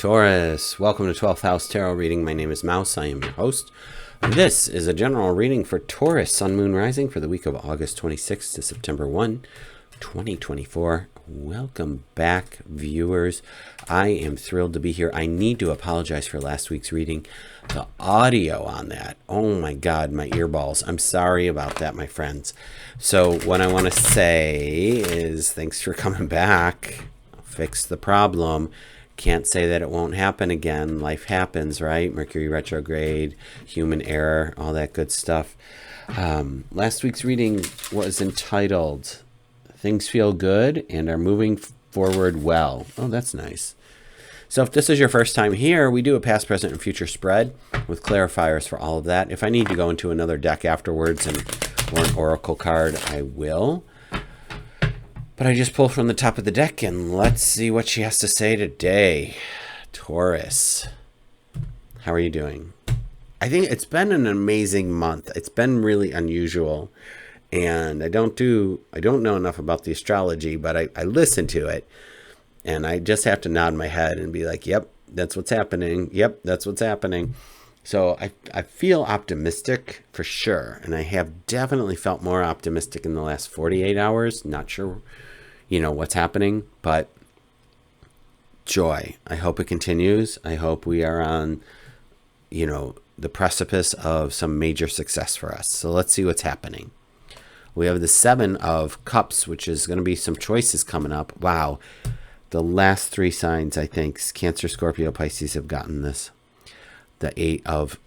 Taurus, welcome to 12th House Tarot Reading. My name is Mouse. I am your host. This is a general reading for Taurus, Sun, Moon, Rising for the week of August 26th to September 1, 2024. Welcome back, viewers. I am thrilled to be here. I need to apologize for last week's reading. The audio on that, oh my God, my earballs. I'm sorry about that, my friends. So what I want to say is thanks for coming back. Fix the problem. Can't say that it won't happen again. Life happens, right? Mercury retrograde, human error, all that good stuff. Last week's reading was entitled Things Feel Good and Are Moving Forward Well. Oh, that's nice. So if this is your first time here, we do a past, present, and future spread with clarifiers for all of that. If I need to go into another deck afterwards or an oracle card, I will. But I just pull from the top of the deck and let's see what she has to say today. Taurus, how are you doing? I think it's been an amazing month. It's been really unusual. And I don't know enough about the astrology, but I listen to it. And I just have to nod my head and be like, yep, that's what's happening. Yep, that's what's happening. So I feel optimistic for sure. And I have definitely felt more optimistic in the last 48 hours. Not sure, what's happening, but joy. I hope it continues. I hope we are on, the precipice of some major success for us. So let's see what's happening. We have the Seven of Cups, which is going to be some choices coming up. Wow. The last three signs, I think, Cancer, Scorpio, Pisces have gotten this. The Eight of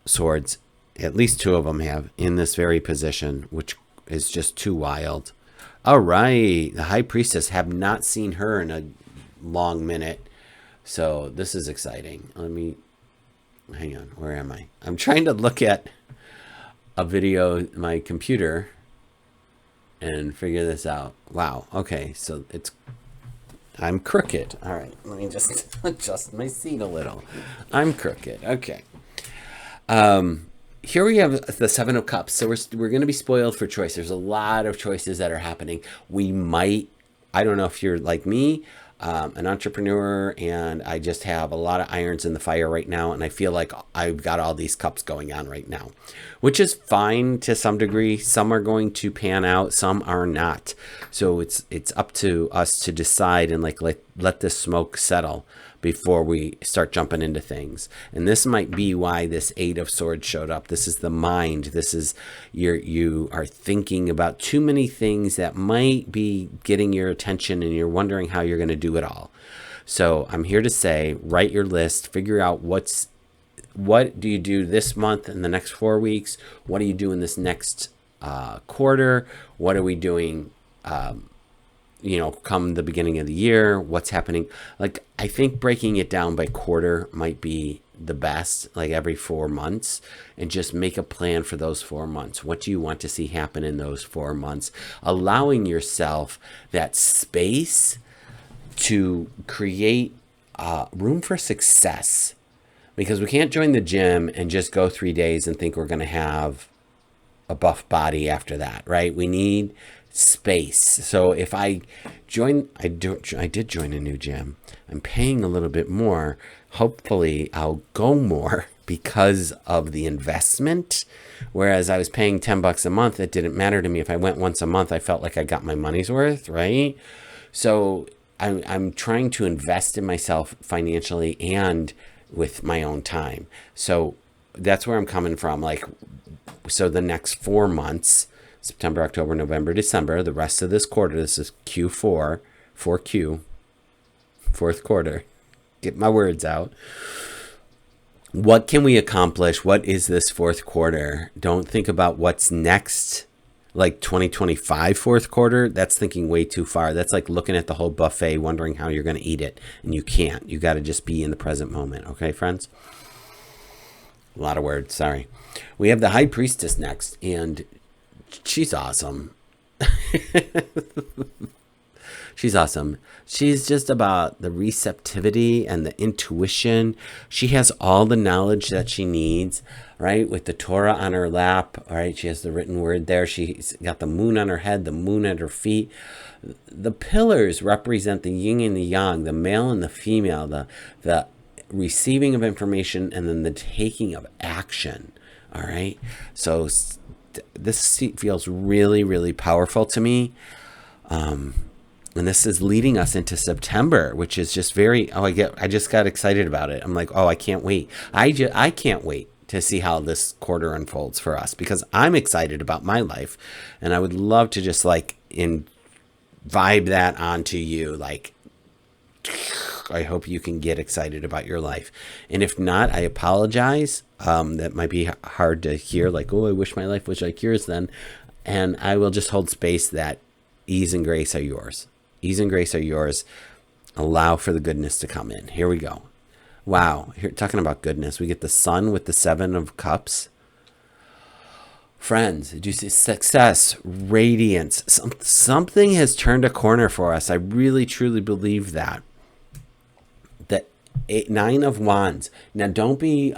Swords, at least two of them have in this very position, which is just too wild. All right. The High Priestess, have not seen her in a long minute. So this is exciting. Hang on. Where am I? I'm trying to look at a video, my computer, and figure this out. Wow. Okay. So I'm crooked. All right. Let me just adjust my seat a little. I'm crooked. Okay. Here we have the Seven of Cups. So we're going to be spoiled for choice. There's a lot of choices that are happening. I don't know if you're like me, an entrepreneur, and I just have a lot of irons in the fire right now. And I feel like I've got all these cups going on right now, which is fine to some degree. Some are going to pan out. Some are not. So it's up to us to decide and let this smoke settle before we start jumping into things. And this might be why this Eight of Swords showed up. This is the mind. This is you are thinking about too many things that might be getting your attention and you're wondering how you're going to do it all. So I'm here to say, write your list, figure out what do you do this month and the next 4 weeks? What do you do in this next quarter? What are we doing come the beginning of the year? What's happening? I think breaking it down by quarter might be the best, every 4 months, and just make a plan for those 4 months. What do you want to see happen in those 4 months? Allowing yourself that space to create room for success, because we can't join the gym and just go 3 days and think we're going to have a buff body after that, right? We need space. So if I did join a new gym. I'm paying a little bit more. Hopefully I'll go more because of the investment. Whereas I was paying $10 a month, it didn't matter to me. If I went once a month, I felt like I got my money's worth, right? So I'm trying to invest in myself financially and with my own time. So that's where I'm coming from. So the next 4 months, September, October, November, December, the rest of this quarter, this is Q4, 4Q, fourth quarter. Get my words out. What can we accomplish? What is this fourth quarter? Don't think about what's next, 2025 fourth quarter. That's thinking way too far. That's like looking at the whole buffet, wondering how you're going to eat it. And you can't. You got to just be in the present moment. Okay, friends? A lot of words. Sorry. We have the High Priestess next, and she's awesome. She's awesome. She's just about the receptivity and the intuition. She has all the knowledge that she needs, right? With the Torah on her lap, right? She has the written word there. She's got the moon on her head, the moon at her feet. The pillars represent the yin and the yang, the male and the female, the receiving of information and then the taking of action. All right. So this feels really, really powerful to me. And this is leading us into September, which is just I just got excited about it. I'm like, oh, I can't wait. I can't wait to see how this quarter unfolds for us, because I'm excited about my life and I would love to just like vibe that onto you. Like, I hope you can get excited about your life. And if not, I apologize. That might be hard to hear, like, oh, I wish my life was like yours then. And I will just hold space that ease and grace are yours. Ease and grace are yours. Allow for the goodness to come in. Here we go. Wow. Here, talking about goodness, we get the sun with the 7 of cups. Friends, did you see success, radiance? Something has turned a corner for us. I really, truly believe that. The 9 of wands. Now, don't be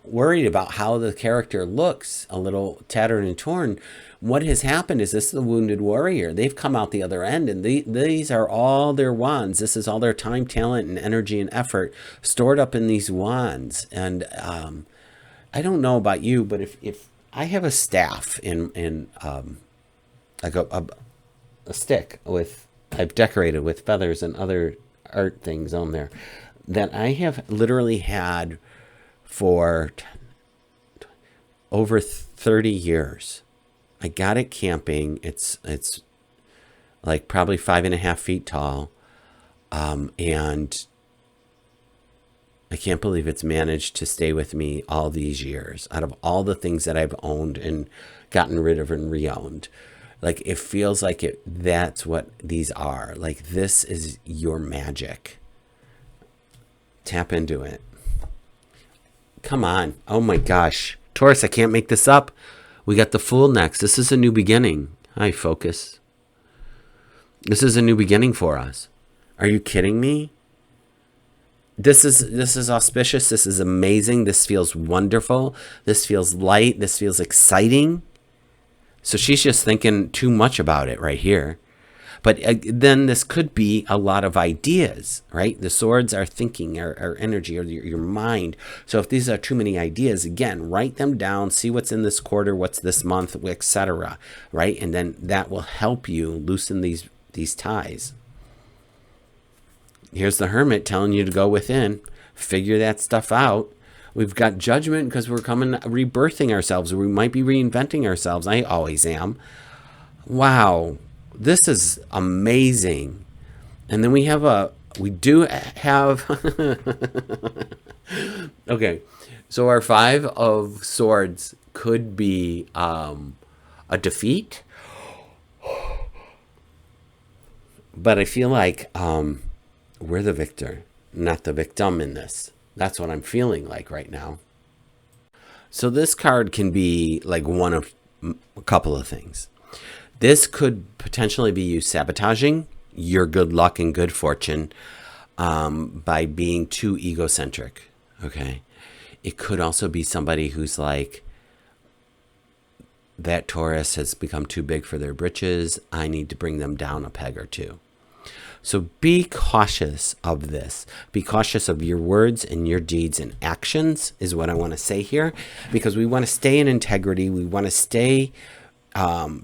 worried about how the character looks, a little tattered and torn. What has happened is this is the wounded warrior. They've come out the other end, and these are all their wands. This is all their time, talent, and energy and effort stored up in these wands. And I don't know about you, but if I have a staff in like a stick with, I've decorated with feathers and other art things on there that I have literally had for over 30 years. I got it camping. It's like probably 5.5 feet tall. And I can't believe it's managed to stay with me all these years. Out of all the things that I've owned and gotten rid of and re-owned, like it feels like that's what these are. Like, this is your magic. Tap into it. Come on. Oh my gosh. Taurus, I can't make this up. We got the Fool next. This is a new beginning. Hi, focus. This is a new beginning for us. Are you kidding me? This is auspicious. This is amazing. This feels wonderful. This feels light. This feels exciting. So she's just thinking too much about it right here. But then this could be a lot of ideas, right? The swords are thinking, or energy, or your mind. So if these are too many ideas, again, write them down, see what's in this quarter, what's this month, etc., right? And then that will help you loosen these ties. Here's the Hermit telling you to go within, figure that stuff out. We've got Judgment because we're rebirthing ourselves, or we might be reinventing ourselves. I always am. Wow. This is amazing. And then we do have, okay. So our 5 of Swords could be a defeat. But I feel like we're the victor, not the victim in this. That's what I'm feeling like right now. So this card can be like one of a couple of things. This could potentially be you sabotaging your good luck and good fortune by being too egocentric, okay? It could also be somebody who's like, that Taurus has become too big for their britches. I need to bring them down a peg or two. So be cautious of this. Be cautious of your words and your deeds and actions is what I want to say here, because we want to stay in integrity. We want to stay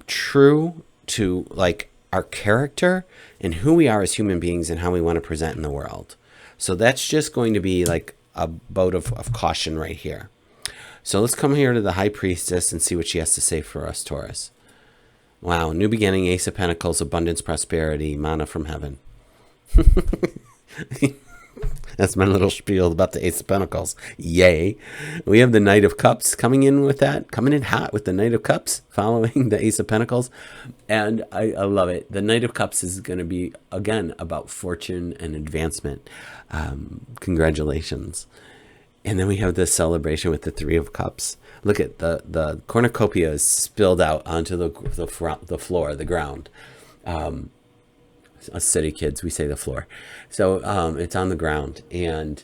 true to like our character and who we are as human beings and how we want to present in the world. So that's just going to be like a boat of caution right here. So let's come here to the High Priestess and see what she has to say for us, Taurus. Wow, new beginning, Ace of Pentacles, abundance, prosperity, manna from heaven. That's my little spiel about the Ace of Pentacles. Yay. We have the Knight of Cups coming in with that. Coming in hot with the Knight of Cups following the Ace of Pentacles. And I love it. The Knight of Cups is going to be, again, about fortune and advancement. Congratulations. And then we have this celebration with the 3 of Cups. Look at the cornucopia is spilled out onto the floor, the ground. Us city kids, we say the floor. So it's on the ground, and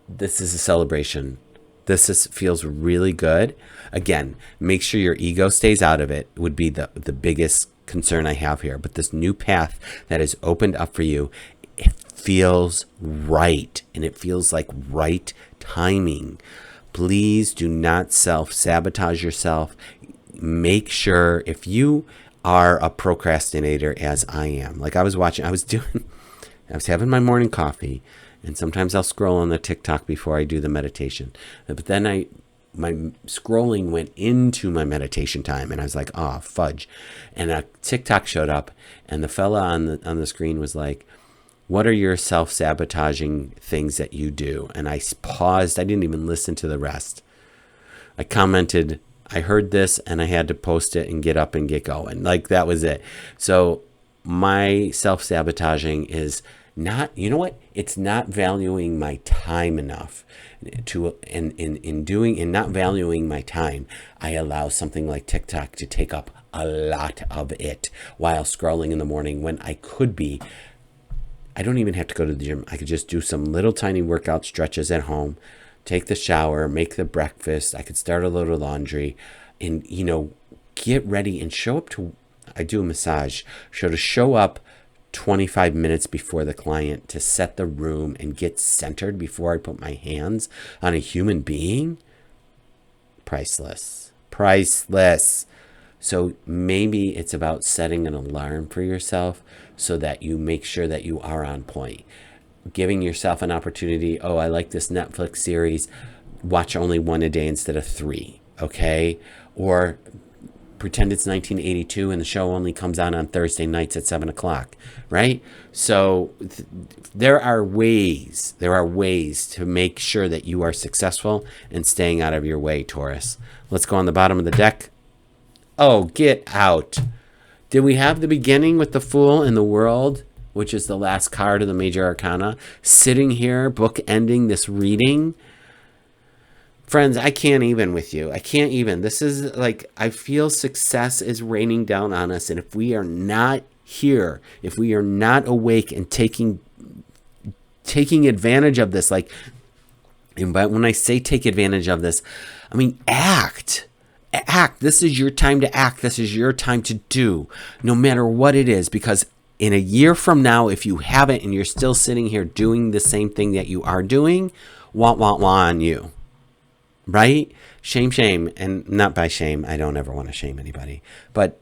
this is a celebration. Feels really good. Again, make sure your ego stays out of it would be the biggest concern I have here. But this new path that is opened up for you, it feels right, and it feels like right timing. Please do not self-sabotage yourself. Make sure, if you are a procrastinator as I am, like I was having my morning coffee, and sometimes I'll scroll on the TikTok before I do the meditation. But then my scrolling went into my meditation time, and I was like, oh, fudge. And a TikTok showed up, and the fella on the screen was like, what are your self-sabotaging things that you do? And I paused. I didn't even listen to the rest. I commented, I heard this, and I had to post it and get up and get going. Like, that was it. So my self-sabotaging is not, you know what? It's not valuing my time enough. In not valuing my time, I allow something like TikTok to take up a lot of it while scrolling in the morning, when I could be. I don't even have to go to the gym. I could just do some little tiny workout stretches at home, take the shower, make the breakfast. I could start a little laundry, and, get ready and show up to, I do a massage, to show up 25 minutes before the client to set the room and get centered before I put my hands on a human being. Priceless. So maybe it's about setting an alarm for yourself so that you make sure that you are on point. Giving yourself an opportunity. Oh, I like this Netflix series. Watch only one a day instead of 3. Okay? Or pretend it's 1982 and the show only comes on Thursday nights at 7 o'clock. Right? So there are ways to make sure that you are successful and staying out of your way, Taurus. Let's go on the bottom of the deck. Oh, get out. Did we have the beginning with the Fool in the World, which is the last card of the Major Arcana, sitting here bookending this reading? Friends, I can't even with you. I can't even. This is like, I feel success is raining down on us. And if we are not here, if we are not awake and taking advantage of this, but when I say take advantage of this, I mean act. This is your time to act. This is your time to do, no matter what it is. Because in a year from now, if you haven't and you're still sitting here doing the same thing that you are doing, wah on you. Right? Shame. And not by shame. I don't ever want to shame anybody. But,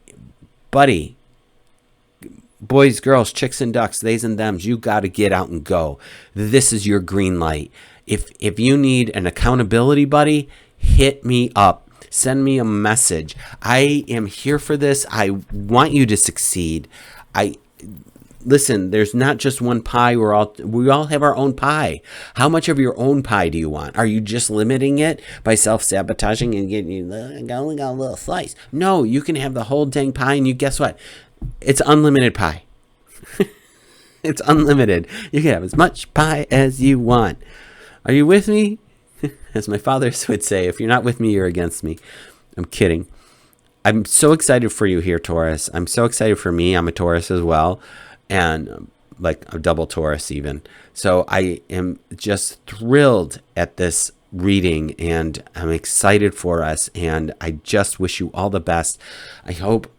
buddy, boys, girls, chicks and ducks, theys and thems, you got to get out and go. This is your green light. If you need an accountability buddy, hit me up. Send me a message. I am here for this. I want you to succeed. Listen, there's not just one pie. We all have our own pie. How much of your own pie do you want? Are you just limiting it by self-sabotaging and getting, I only got a little slice? No, you can have the whole dang pie, and guess what? It's unlimited pie. It's unlimited. You can have as much pie as you want. Are you with me? As my father would say, if you're not with me, you're against me. I'm kidding. I'm so excited for you here, Taurus. I'm so excited for me. I'm a Taurus as well, and like a double Taurus even. So I am just thrilled at this reading, and I'm excited for us, and I just wish you all the best. I hope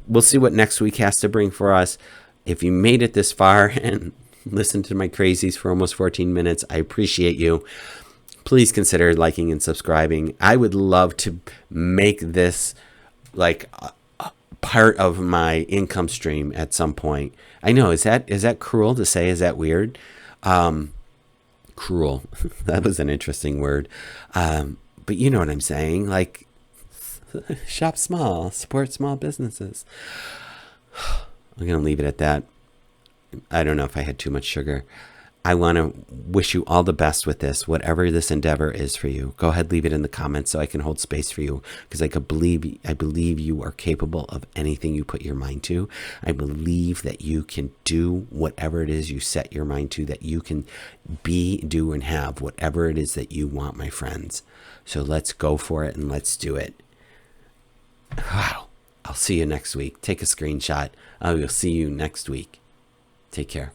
we'll see what next week has to bring for us. If you made it this far and listened to my crazies for almost 14 minutes, I appreciate you. Please consider liking and subscribing. I would love to make this like a part of my income stream at some point. I know, is that cruel to say? Is that weird? Cruel. That was an interesting word. But you know what I'm saying? Like, shop small, support small businesses. I'm going to leave it at that. I don't know if I had too much sugar. I want to wish you all the best with this, whatever this endeavor is for you. Go ahead, leave it in the comments so I can hold space for you, because I believe you are capable of anything you put your mind to. I believe that you can do whatever it is you set your mind to, that you can be, do, and have whatever it is that you want, my friends. So let's go for it and let's do it. Wow. I'll see you next week. Take a screenshot. I will see you next week. Take care.